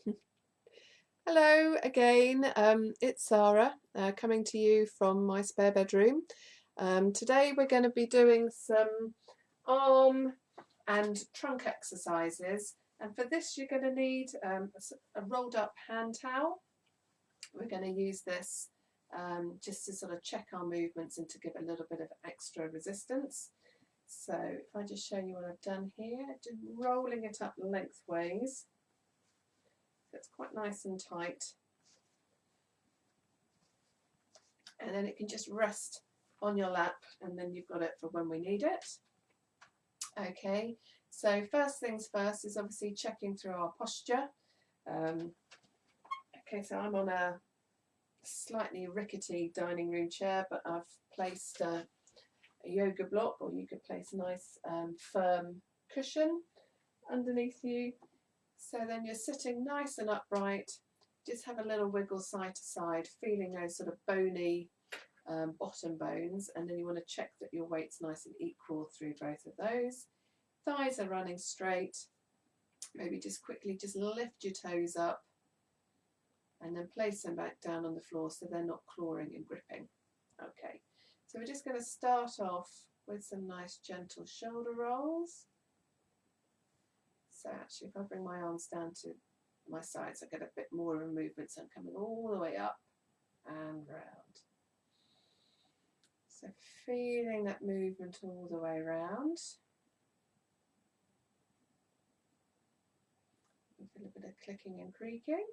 Hello again, it's Sara coming to you from my spare bedroom. Today we're going to be doing some arm and trunk exercises, and for this you're going to need a rolled up hand towel. We're going to use this just to sort of check our movements and to give a little bit of extra resistance. So if I just show you what I've done here, just rolling it up lengthways. It's quite nice and tight, and then it can just rest on your lap, and then you've got it for when we need it. Okay, so first things first is obviously checking through our posture. Okay, so I'm on a slightly rickety dining room chair, but I've placed a yoga block, or you could place a nice firm cushion underneath you. So then you're sitting nice and upright. Just have a little wiggle side to side, feeling those sort of bony bottom bones, and then you want to check that your weight's nice and equal through both of those. Thighs are running straight. Maybe just quickly just lift your toes up and then place them back down on the floor so they're not clawing and gripping. Okay, so we're just going to start off with some nice gentle shoulder rolls. So actually, if I bring my arms down to my sides, I get a bit more of a movement, so I'm coming all the way up and round. So feeling that movement all the way round. A little bit of clicking and creaking.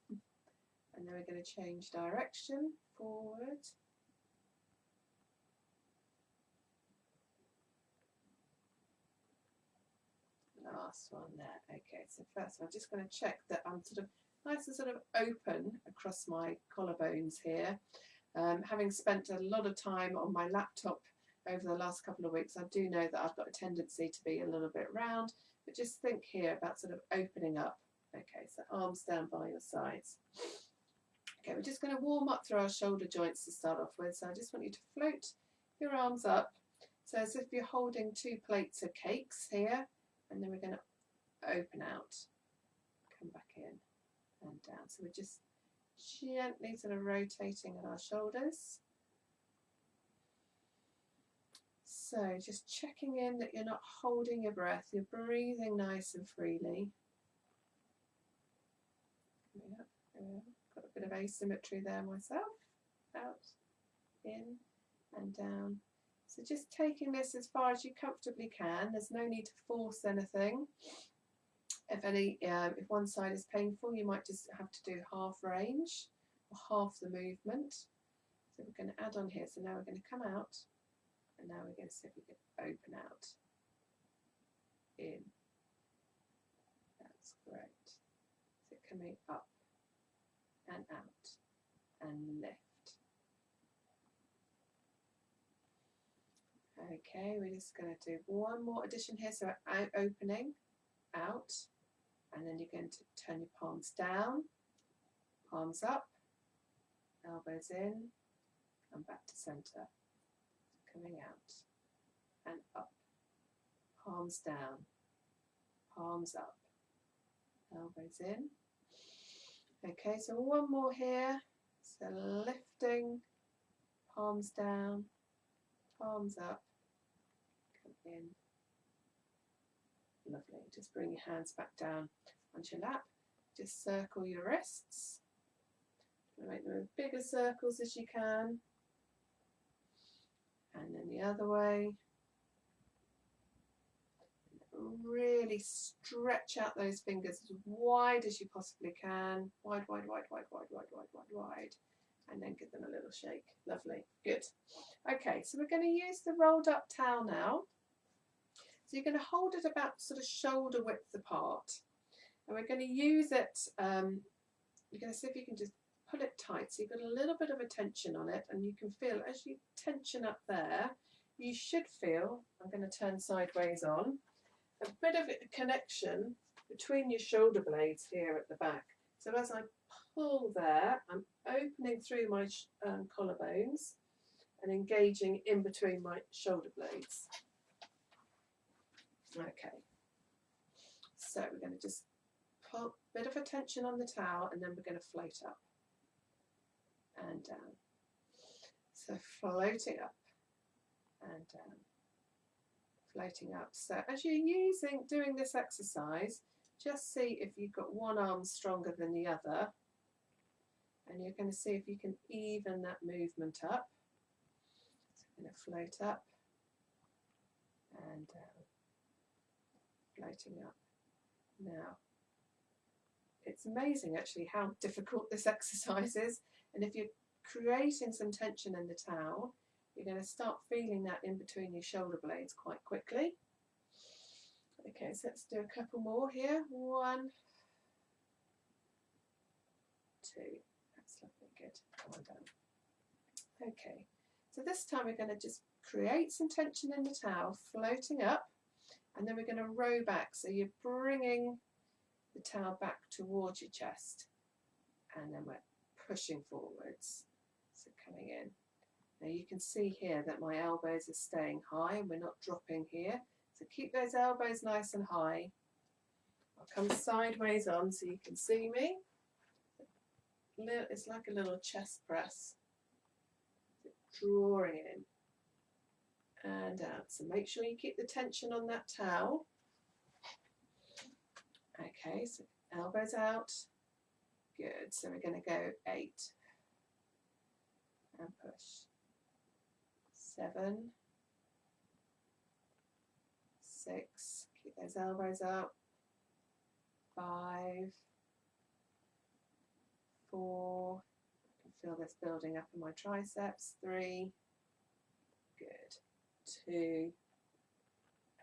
And then we're going to change direction, forward. Last one there. Okay, so first I'm just going to check that I'm sort of nice and sort of open across my collarbones here. Having spent a lot of time on my laptop over the last couple of weeks, I do know that I've got a tendency to be a little bit round, but just think here about sort of opening up. Okay, so arms down by your sides. Okay, we're just going to warm up through our shoulder joints to start off with. So I just want you to float your arms up, so as if you're holding two plates of cakes here, and then we're going to open out, come back in and down. So we're just gently sort of rotating at our shoulders. So just checking in that you're not holding your breath, you're breathing nice and freely. Got a bit of asymmetry there myself. Out, in and down. So just taking this as far as you comfortably can. There's no need to force anything. If one side is painful, you might just have to do half range or half the movement. So we're going to add on here. So now we're going to come out, and now we're going to see if we can open out. In. That's great. So coming up and out and lift. Okay, we're just going to do one more addition here. So out, opening, out, and then you're going to turn your palms down, palms up, elbows in, and back to centre. Coming out and up, palms down, palms up, elbows in. Okay, so one more here. So lifting, palms down, palms up, come in. Lovely. Just bring your hands back down onto your lap. Just circle your wrists. Make them as big as circles as you can. And then the other way. Really stretch out those fingers as wide as you possibly can. Wide, wide, wide, wide, wide, wide, wide, wide, wide. And then give them a little shake. Lovely. Good. Okay, so we're going to use the rolled up towel now. So you're going to hold it about sort of shoulder width apart. And we're going to use it, you're going to see if you can just pull it tight. So you've got a little bit of a tension on it, and you can feel as you tension up there, you should feel, I'm going to turn sideways on, a bit of a connection between your shoulder blades here at the back. So as I pull there, I'm opening through my collarbones and engaging in between my shoulder blades. Okay, so we're going to just a bit of a tension on the towel, and then we're going to float up and down. So floating up and down, floating up. So as you're doing this exercise, just see if you've got one arm stronger than the other, and you're going to see if you can even that movement up. So I'm going to float up and down, floating up. Now, it's amazing actually how difficult this exercise is, and if you're creating some tension in the towel, you're going to start feeling that in between your shoulder blades quite quickly. Okay, so let's do a couple more here. 1, 2, that's looking good. Come on down. Okay, so this time we're going to just create some tension in the towel, floating up, and then we're going to row back. So you're bringing the towel back towards your chest, and then we're pushing forwards. So coming in. Now you can see here that my elbows are staying high and we're not dropping here. So keep those elbows nice and high. I'll come sideways on so you can see me. It's like a little chest press. Drawing in and out. So make sure you keep the tension on that towel. Okay, so elbows out. Good. So we're going to go 8 and push. 7, 6. Keep those elbows up. 5, 4. I can feel this building up in my triceps. 3. Good. 2.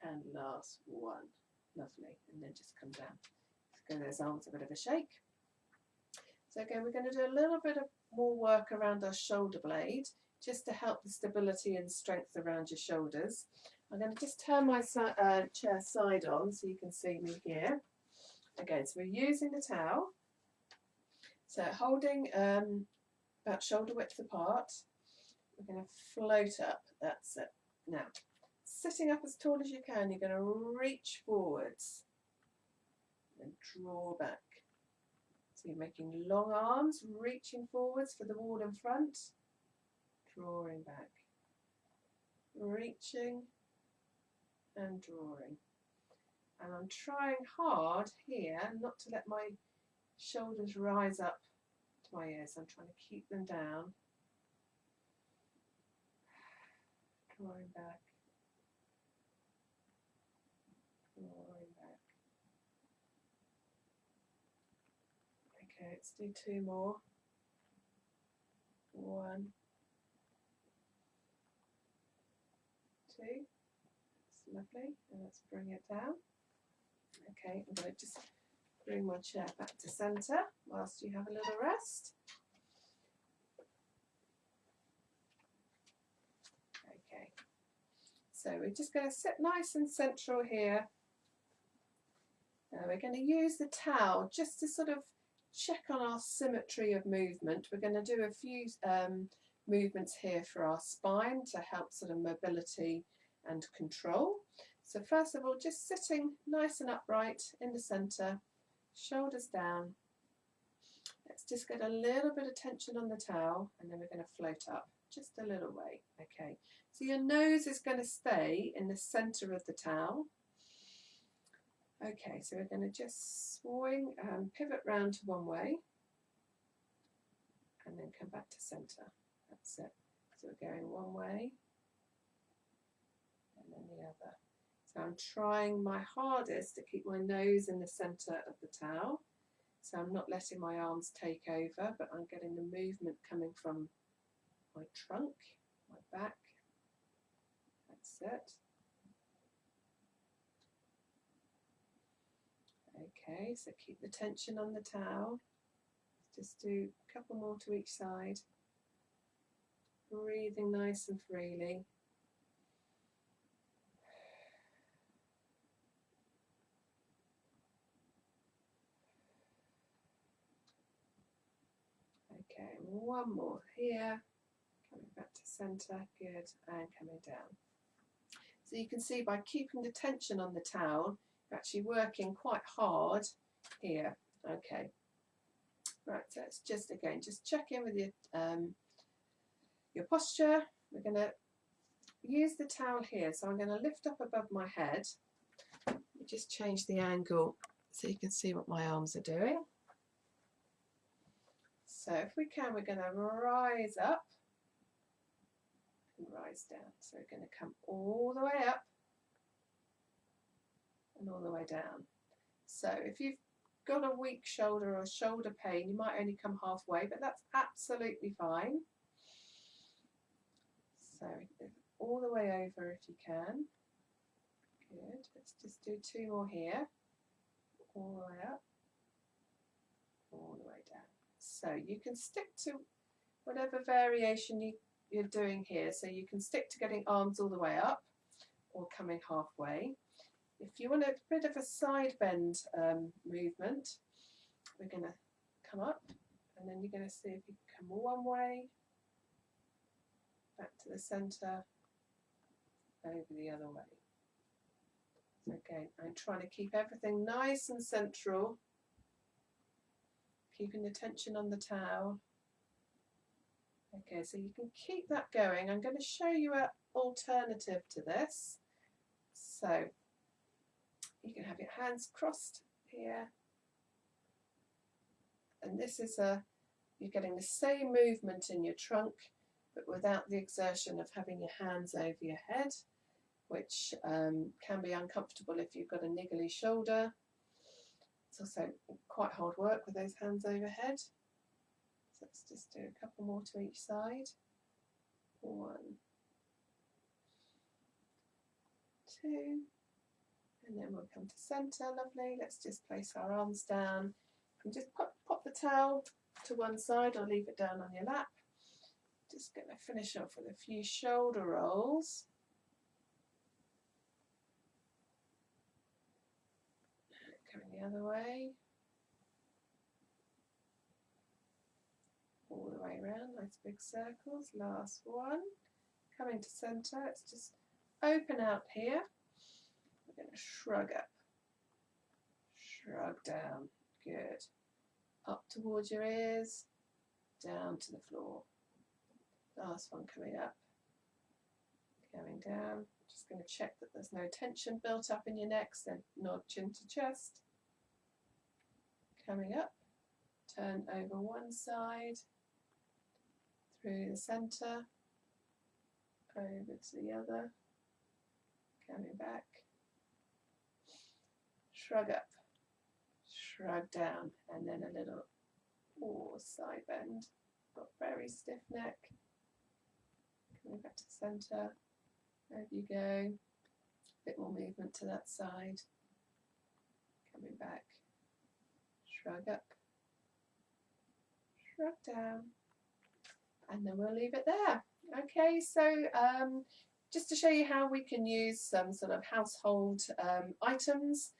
And last 1. Lovely. And then just come down. Give those arms a bit of a shake. So again, we're going to do a little bit of more work around our shoulder blade, just to help the stability and strength around your shoulders. I'm going to just turn my chair side on so you can see me here. Again, so we're using the towel. So holding about shoulder width apart, we're going to float up. That's it. Now, sitting up as tall as you can, you're going to reach forwards and draw back. So you're making long arms, reaching forwards for the wall in front, drawing back, reaching and drawing. And I'm trying hard here not to let my shoulders rise up to my ears. I'm trying to keep them down, drawing back, drawing back. Okay, let's do 2 more. 1, 2. That's lovely. And let's bring it down. Okay, I'm going to just bring my chair back to centre whilst you have a little rest. Okay, so we're just going to sit nice and central here. Now we're going to use the towel just to sort of check on our symmetry of movement. We're going to do a few movements here for our spine to help sort of mobility and control. So first of all, just sitting nice and upright in the centre, shoulders down. Let's just get a little bit of tension on the towel, and then we're going to float up just a little way. Okay, so your nose is going to stay in the centre of the towel. Okay, so we're going to just swing and pivot round to one way and then come back to centre. That's it. So we're going one way and then the other. So I'm trying my hardest to keep my nose in the centre of the towel. So I'm not letting my arms take over, but I'm getting the movement coming from my trunk, my back. That's it. Okay, so keep the tension on the towel. Just do a couple more to each side. Breathing nice and freely. Okay, one more here. Coming back to centre, good, and coming down. So you can see by keeping the tension on the towel, you're actually working quite hard here Okay. Right, so it's just again, just check in with your posture. We're going to use the towel here, so I'm going to lift up above my head. Just change the angle so you can see what my arms are doing. So if we can, we're going to rise up and rise down. So we're going to come all the way up and all the way down. So if you've got a weak shoulder or shoulder pain, you might only come halfway, but that's absolutely fine. So all the way over if you can. Good. Let's just do 2 more here. All the way up, all the way down. So you can stick to whatever variation you're doing here. So you can stick to getting arms all the way up or coming halfway. If you want a bit of a side bend movement, we're going to come up and then you're going to see if you can come one way, back to the centre, over the other way. So again, I'm trying to keep everything nice and central, keeping the tension on the towel. Okay, so you can keep that going. I'm going to show you an alternative to this. So you can have your hands crossed here. And this is you're getting the same movement in your trunk, but without the exertion of having your hands over your head, which can be uncomfortable if you've got a niggly shoulder. It's also quite hard work with those hands overhead. So let's just do a couple more to each side. 1, 2, and then we'll come to centre. Lovely. Let's just place our arms down and just pop the towel to one side or leave it down on your lap. Just going to finish off with a few shoulder rolls. Coming the other way. All the way around, nice big circles. Last one. Coming to centre, let's just open out here. We're going to shrug up. Shrug down. Good. Up towards your ears, down to the floor. Last one coming up. Coming down. Just going to check that there's no tension built up in your neck, so nod chin to chest. Coming up, turn over one side, through the centre, over to the other, coming back, shrug up, shrug down, and then a little side bend. Got very stiff neck. Coming back to the centre. Over you go. Bit more movement to that side. Coming back. Shrug up. Shrug down. And then we'll leave it there. Okay, so just to show you how we can use some sort of household items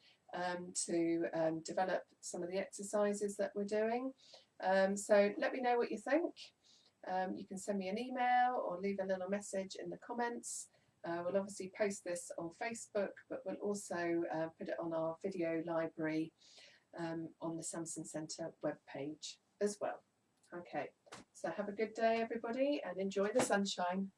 to develop some of the exercises that we're doing. So let me know what you think. You can send me an email or leave a little message in the comments. We'll obviously post this on Facebook, but we'll also put it on our video library on the Samson Centre webpage as well. Okay, so have a good day everybody and enjoy the sunshine.